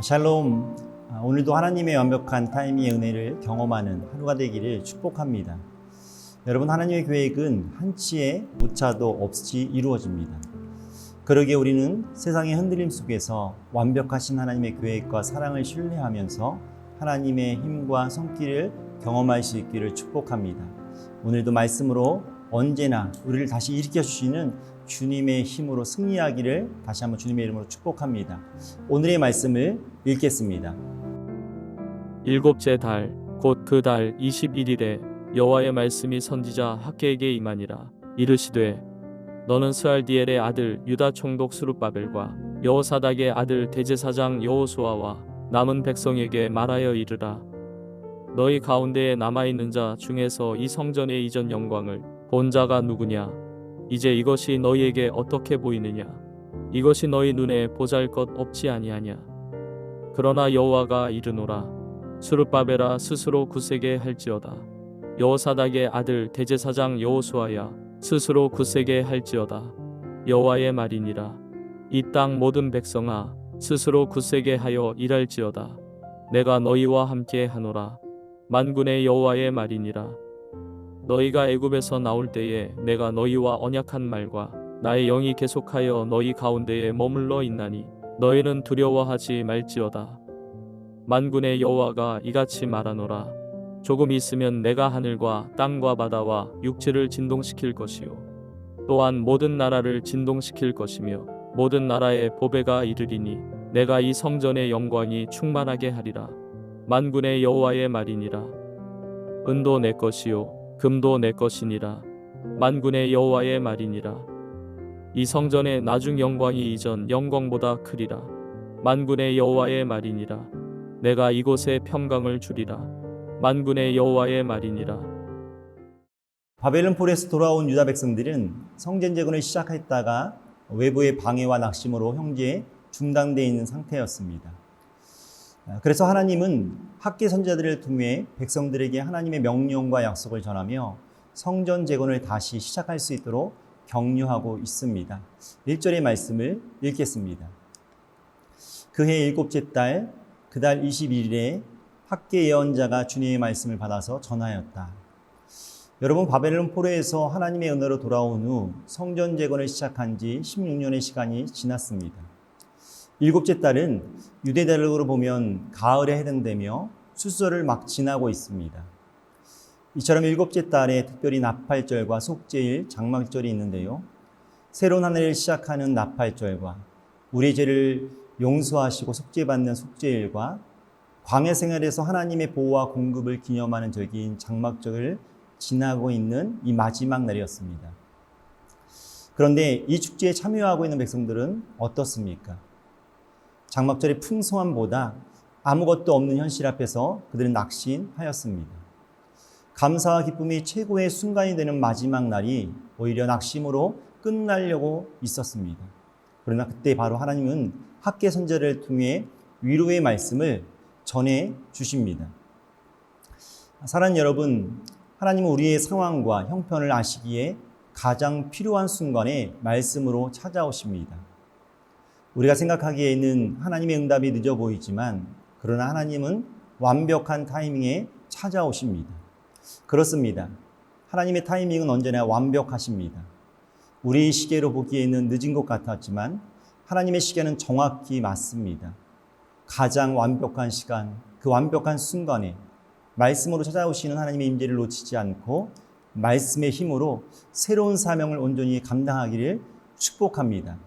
샬롬. 오늘도 하나님의 완벽한 타이밍의 은혜를 경험하는 하루가 되기를 축복합니다. 여러분, 하나님의 계획은 한치의 오차도 없이 이루어집니다. 그러기에 우리는 세상의 흔들림 속에서 완벽하신 하나님의 계획과 사랑을 신뢰하면서 하나님의 힘과 손길을 경험할 수 있기를 축복합니다. 오늘도 말씀으로 언제나 우리를 다시 일으켜 주시는 주님의 힘으로 승리하기를 다시 한번 주님의 이름으로 축복합니다. 오늘의 말씀을 읽겠습니다. 일곱째 달 곧 그 달 21일에 여호와의 말씀이 선지자 학개에게 임하니라. 이르시되 너는 스알디엘의 아들 유다 총독 스룹바벨과 여호사닥의 아들 대제사장 여호수아와 남은 백성에게 말하여 이르라. 너희 가운데에 남아있는 자 중에서 이 성전의 이전 영광을 본 자가 누구냐? 이제 이것이 너희에게 어떻게 보이느냐? 이것이 너희 눈에 보잘것 없지 아니하냐? 그러나 여호와가 이르노라. 스룹바벨아, 스스로 굳세게 할지어다. 여호사닥의 아들 대제사장 여호수아야, 스스로 굳세게 할지어다. 여호와의 말이니라. 이 땅 모든 백성아, 스스로 굳세게 하여 일할지어다. 내가 너희와 함께 하노라. 만군의 여호와의 말이니라. 너희가 애굽에서 나올 때에 내가 너희와 언약한 말과 나의 영이 계속하여 너희 가운데에 머물러 있나니 너희는 두려워하지 말지어다. 만군의 여호와가 이같이 말하노라. 조금 있으면 내가 하늘과 땅과 바다와 육지를 진동시킬 것이요 또한 모든 나라를 진동시킬 것이며 모든 나라의 보배가 이르리니 내가 이 성전의 영광이 충만하게 하리라. 만군의 여호와의 말이니라. 은도 내 것이요 금도 내 것이니라. 만군의 여호와의 말이니라. 이 성전의 나중 영광이 이전 영광보다 크리라. 만군의 여호와의 말이니라. 내가 이곳에 평강을 주리라. 만군의 여호와의 말이니라. 바벨론 폴에서 돌아온 유다 백성들은 성전 재건을 시작했다가 외부의 방해와 낙심으로 형제에 중단되어 있는 상태였습니다. 그래서 하나님은 학개 선지자들을 통해 백성들에게 하나님의 명령과 약속을 전하며 성전 재건을 다시 시작할 수 있도록 격려하고 있습니다. 1절의 말씀을 읽겠습니다. 그해 일곱째 달 그 달 21일에 학개 예언자가 주님의 말씀을 받아서 전하였다. 여러분, 바벨론 포로에서 하나님의 은혜로 돌아온 후 성전 재건을 시작한 지 16년의 시간이 지났습니다. 일곱째 달은 유대달력으로 보면 가을에 해당되며 수설을 막 지나고 있습니다. 이처럼 일곱째 달에 특별히 나팔절과 속죄일, 장막절이 있는데요. 새로운 한 해를 시작하는 나팔절과 우리의 죄를 용서하시고 속죄받는 속죄일과 광야 생활에서 하나님의 보호와 공급을 기념하는 절기인 장막절을 지나고 있는 이 마지막 날이었습니다. 그런데 이 축제에 참여하고 있는 백성들은 어떻습니까? 장막절의 풍성함보다 아무것도 없는 현실 앞에서 그들은 낙심하였습니다. 감사와 기쁨이 최고의 순간이 되는 마지막 날이 오히려 낙심으로 끝나려고 있었습니다. 그러나 그때 바로 하나님은 학개 선지자를 통해 위로의 말씀을 전해 주십니다. 사랑하는 여러분, 하나님은 우리의 상황과 형편을 아시기에 가장 필요한 순간에 말씀으로 찾아오십니다. 우리가 생각하기에는 하나님의 응답이 늦어 보이지만 그러나 하나님은 완벽한 타이밍에 찾아오십니다. 그렇습니다. 하나님의 타이밍은 언제나 완벽하십니다. 우리 시계로 보기에는 늦은 것 같았지만 하나님의 시계는 정확히 맞습니다. 가장 완벽한 시간, 그 완벽한 순간에 말씀으로 찾아오시는 하나님의 임재를 놓치지 않고 말씀의 힘으로 새로운 사명을 온전히 감당하기를 축복합니다.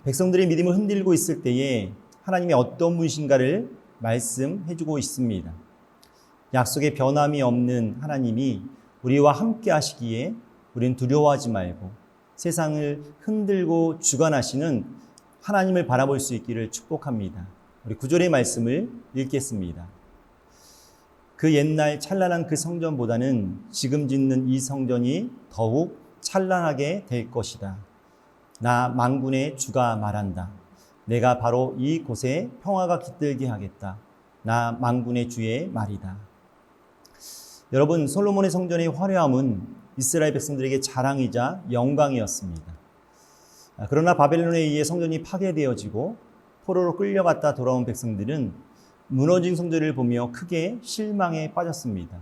백성들의 믿음을 흔들고 있을 때에 하나님의 어떤 분이신가를 말씀해주고 있습니다. 약속의 변함이 없는 하나님이 우리와 함께 하시기에 우리는 두려워하지 말고 세상을 흔들고 주관하시는 하나님을 바라볼 수 있기를 축복합니다. 우리 9절의 말씀을 읽겠습니다. 그 옛날 찬란한 그 성전보다는 지금 짓는 이 성전이 더욱 찬란하게 될 것이다. 나 만군의 주가 말한다. 내가 바로 이 곳에 평화가 깃들게 하겠다. 나 만군의 주의 말이다. 여러분, 솔로몬의 성전의 화려함은 이스라엘 백성들에게 자랑이자 영광이었습니다. 그러나 바벨론에 의해 성전이 파괴되어지고 포로로 끌려갔다 돌아온 백성들은 무너진 성전을 보며 크게 실망에 빠졌습니다.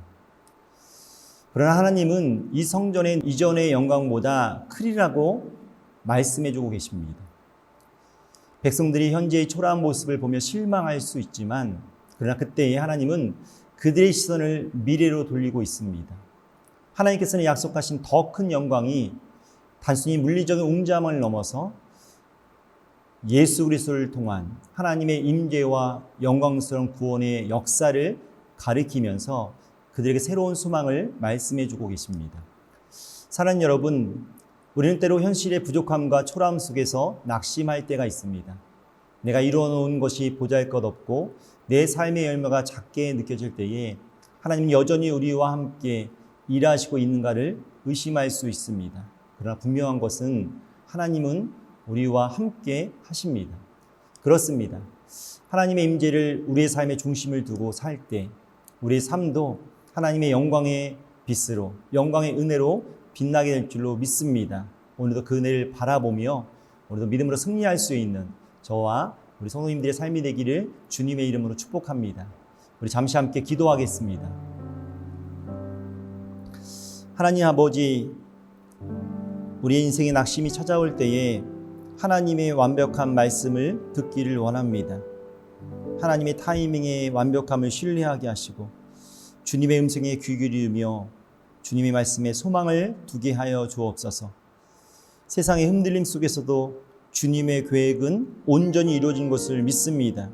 그러나 하나님은 이 성전의 이전의 영광보다 크리라고 말씀해주고 계십니다. 백성들이 현재의 초라한 모습을 보며 실망할 수 있지만 그러나 그때에 하나님은 그들의 시선을 미래로 돌리고 있습니다. 하나님께서는 약속하신 더 큰 영광이 단순히 물리적인 웅장함을 넘어서 예수 그리스도를 통한 하나님의 임재와 영광스러운 구원의 역사를 가리키면서 그들에게 새로운 소망을 말씀해 주고 계십니다. 사랑하는 여러분, 우리는 때로 현실의 부족함과 초라함 속에서 낙심할 때가 있습니다. 내가 이루어놓은 것이 보잘것없고 내 삶의 열매가 작게 느껴질 때에 하나님은 여전히 우리와 함께 일하시고 있는가를 의심할 수 있습니다. 그러나 분명한 것은 하나님은 우리와 함께 하십니다. 그렇습니다. 하나님의 임재를 우리의 삶의 중심을 두고 살 때 우리의 삶도 하나님의 영광의 빛으로, 영광의 은혜로 빛나게 될 줄로 믿습니다. 오늘도 그 은혜를 바라보며 오늘도 믿음으로 승리할 수 있는 저와 우리 성도님들의 삶이 되기를 주님의 이름으로 축복합니다. 우리 잠시 함께 기도하겠습니다. 하나님 아버지, 우리의 인생에 낙심이 찾아올 때에 하나님의 완벽한 말씀을 듣기를 원합니다. 하나님의 타이밍의 완벽함을 신뢰하게 하시고 주님의 음성에 귀 기울이며 주님의 말씀에 소망을 두게 하여 주옵소서. 세상의 흔들림 속에서도 주님의 계획은 온전히 이루어진 것을 믿습니다.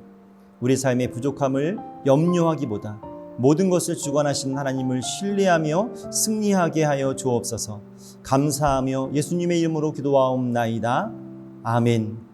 우리 삶의 부족함을 염려하기보다 모든 것을 주관하신 하나님을 신뢰하며 승리하게 하여 주옵소서. 감사하며 예수님의 이름으로 기도하옵나이다. 아멘.